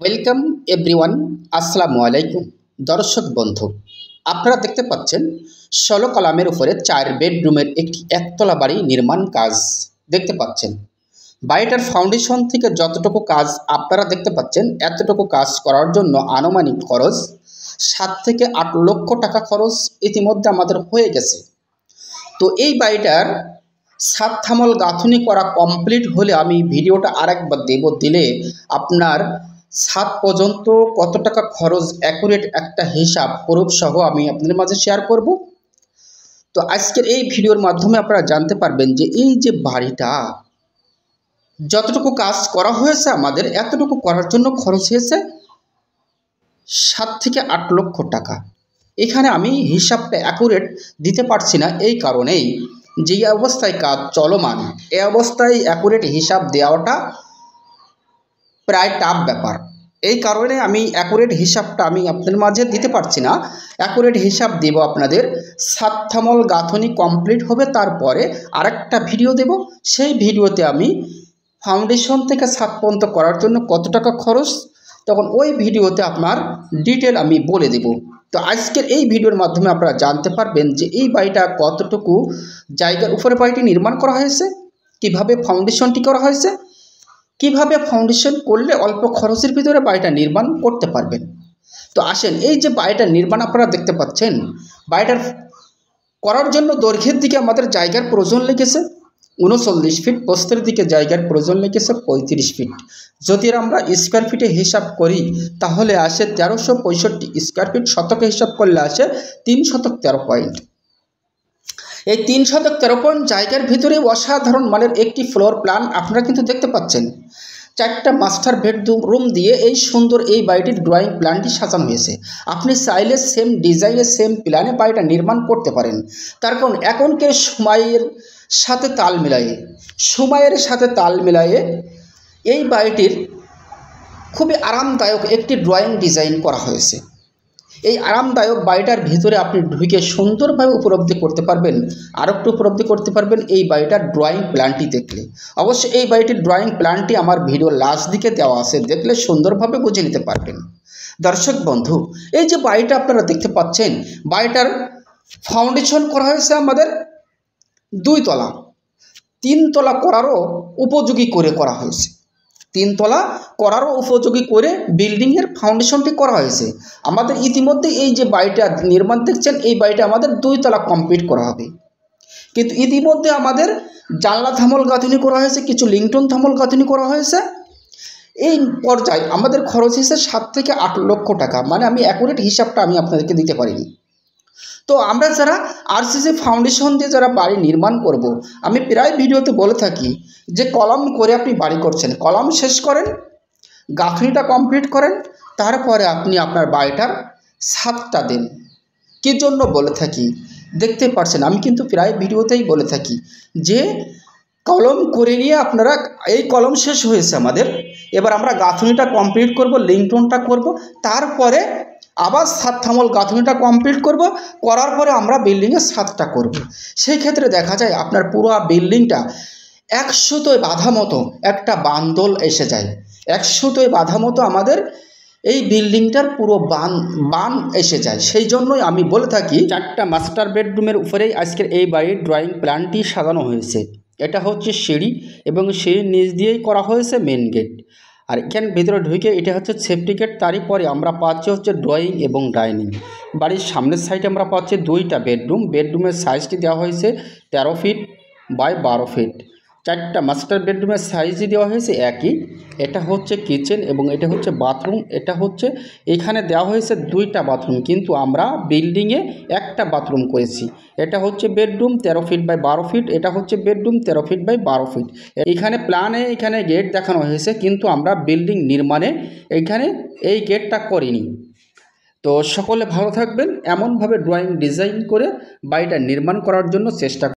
Welcome everyone, আসসালামু আলাইকুম। দর্শক বন্ধু, আপনারা দেখতে পাচ্ছেন ১৬ কলামের উপরে ৪ বেডরুমের একটি একতলা বাড়ি নির্মাণ কাজ দেখতে পাচ্ছেন। বাড়িটার ফাউন্ডেশন থেকে যতটুকু কাজ আপনারা দেখতে পাচ্ছেন, এতটুকু কাজ করার জন্য আনুমানিক খরচ ৭ থেকে ৮ লক্ষ টাকা খরচ ইতিমধ্যে আমাদের হয়ে গেছে। তো এই বাড়িটার ছাদ থামল গাঁথুনি করা কমপ্লিট হলে আমি ভিডিওটা আরেকবার দিলে আপনার ছাদ পর্যন্ত কত টাকা খরচ অ্যাকুরেট একটা হিসাব প্রুফ সহ আমি আপনাদের মাঝে শেয়ার করব। তো আজকের এই ভিডিওর মাধ্যমে আপনারা জানতে পারবেন যে এই যে বাড়িটা যতটুকু কাজ করা হয়েছে আমাদের এতটুকু করার জন্য খরচ হয়েছে ৭ থেকে ৮ লক্ষ টাকা। এখানে আমি হিসাবটা অ্যাকুরেট দিতে পারছি না, এই কারণেই যে অবস্থায় কাজ চলমান এই অবস্থায় অ্যাকুরেট হিসাব দেওয়াটা প্রায় টাফ ব্যাপার। এই কারণে আমি অ্যাকুরেট হিসাবটা আমি আপনাদের মাঝে দিতে পারছি না। অ্যাকুরেট হিসাব দেব আপনাদের ছাদ থামল গাঁথনি কমপ্লিট হবে, তারপরে আরেকটা ভিডিও দেব। সেই ভিডিওতে আমি ফাউন্ডেশন থেকে ছাদ পর্যন্ত করার জন্য কত টাকা খরচ, তখন ওই ভিডিওতে আপনার ডিটেল আমি বলে দেব। তো আজকের এই ভিডিওর মাধ্যমে আপনারা জানতে পারবেন যে এই বাড়িটা কতটুকু জায়গার উপরে বাড়িটি নির্মাণ করা হয়েছে, কিভাবে ফাউন্ডেশনটি করা হয়েছে, কিভাবে ফাউন্ডেশন করলে অল্প খরচের ভিতরে বাড়িটা নির্মাণ করতে পারবেন। তো আসেন, এই যে বাড়িটা নির্মাণ আপনারা দেখতে পাচ্ছেন, বাড়িটার করার জন্য দৈর্ঘ্যের দিকে আমাদের জায়গার প্রয়োজন লেগেছে ৩৯ ফিট, প্রস্থের দিকে জায়গার প্রয়োজন লেগেছে ৩৫ ফিট। যদি আমরা স্কোয়ার ফিটে হিসাব করি তাহলে আসে ১৩৬৫ স্কোয়ার ফিট, শতকে হিসাব করলে আসে ৩ শতক ১৩ পয়েন্ট। এই ৩ শতক ১৩ পয়েন্ট জায়গার ভিতরে অসাধারণ মানের একটি ফ্লোর প্ল্যান আপনারা কিন্তু দেখতে পাচ্ছেন। ৪টা মাস্টার বেডরুম দিয়ে এই সুন্দর এই বাড়িটির ড্রয়িং প্ল্যানটি সাজানো হয়েছে। আপনি চাইলে সেম ডিজাইনে সেম প্ল্যানে বাড়িটা নির্মাণ করতে পারেন। তার কারণ এখনকার সময়ের সাথে তাল মিলায়ে এই বাড়িটির খুবই আরামদায়ক একটি ড্রয়িং ডিজাইন করা হয়েছে। এই আরামদায়ক বাড়িটার ভিতরে আপনি ঢুকে সুন্দরভাবে উপলব্ধি করতে পারবেন, আর একটু উপলব্ধি করতে পারবেন এই বাড়িটার ড্রয়িং প্ল্যানটি দেখলে। অবশ্যই এই বাড়িটির ড্রয়িং প্ল্যানটি আমার ভিডিও লাস্ট দিকে দেওয়া আছে, দেখলে সুন্দরভাবে বুঝে নিতে পারবেন। দর্শক বন্ধু, এই যে বাড়িটা আপনারা দেখতে পাচ্ছেন, বাড়িটার ফাউন্ডেশন করা হয়েছে আমাদের ২ তলা, ৩ তলা করারও উপযোগী করে করা হয়েছে। ৩ তলা করারও উপযোগী করে বিল্ডিংয়ের ফাউন্ডেশনটি করা হয়েছে। আমাদের ইতিমধ্যে এই যে বাড়িটা নির্মাণ দেখছেন, এই বাড়িটা আমাদের ২ তলা কমপ্লিট করা হবে, কিন্তু ইতিমধ্যে আমাদের জানলা থামল গাঁথনি করা হয়েছে, কিছু লিংটন থামল গাঁথনি করা হয়েছে। এই পর্যায়ে আমাদের খরচ হয়েছে ৭ থেকে ৮ লক্ষ টাকা। মানে আমি অ্যাকুরেট হিসাবটা আমি আপনাদেরকে দিতে পারিনি। তো আমরা যারা আরসিসি ফাউন্ডেশন দিয়ে যারা বাড়ি নির্মাণ করব, আমি প্রায় ভিডিওতে বলে থাকি যে কলাম করে আপনি বাড়ি করছেন, কলাম শেষ করেন, গাঁথনিটা কমপ্লিট করেন, তারপরে আপনি আপনার বাড়িটার ছাদটা দেন। কী জন্য বলে থাকি দেখতে পাচ্ছেন, আমি কিন্তু প্রায় ভিডিওতেই বলে থাকি যে কলম করে নিয়ে আপনারা, এই কলম শেষ হয়েছে আমাদের, এবার আমরা গাঁথনিটা কমপ্লিট করব, লিংটনটা করব, তারপরে আবার ছাদ থামল গাঁথনিটা কমপ্লিট করব, করার পরে আমরা বিল্ডিংয়ের ছাদটা করব। সেই ক্ষেত্রে দেখা যায় আপনার পুরো বিল্ডিংটা ১০০ বাধা মতো একটা বান্দল এসে যায়। ১০০ বাধা মতো আমাদের এই বিল্ডিংটার পুরো বান এসে যায়। সেই জন্যই আমি বলে থাকি ৪টা মাস্টার বেডরুমের উপরেই আজকের এই বাড়ির ড্রয়িং প্ল্যানটি সাজানো হয়েছে। এটা হচ্ছে সিঁড়ি এবং সিঁড়ির নিচ দিয়েই করা হয়েছে মেন গেট, আর এখানে ভিতরে ঢুকে এটা হচ্ছে সেফটি গেট। তারই পরে আমরা পাচ্ছি হচ্ছে ড্রয়িং এবং ডাইনিং। বাড়ির সামনের সাইডে আমরা পাচ্ছি 2টা বেডরুমের সাইজটি দেওয়া হয়েছে 13 ফিট বাই 12 ফিট। 4টা মাস্টার বেডরুমের সাইজই দেওয়া হয়েছে একই। এটা হচ্ছে কিচেন এবং এটা হচ্ছে বাথরুম। এটা হচ্ছে এখানে দেওয়া হয়েছে 2টা বাথরুম, কিন্তু আমরা বিল্ডিংয়ে একটা বাথরুম করেছি। এটা হচ্ছে বেডরুম 13 ফিট বাই 12 ফিট, এটা হচ্ছে বেডরুম 13 ফিট বাই 12 ফিট। এখানে প্ল্যানে এখানে গেট দেখানো হয়েছে, কিন্তু আমরা বিল্ডিং নির্মাণে এখানে এই গেটটা করিনি। তো সকলে ভালো থাকবেন, এমনভাবে ড্রয়িং ডিজাইন করে বাড়িটা নির্মাণ করার জন্য চেষ্টা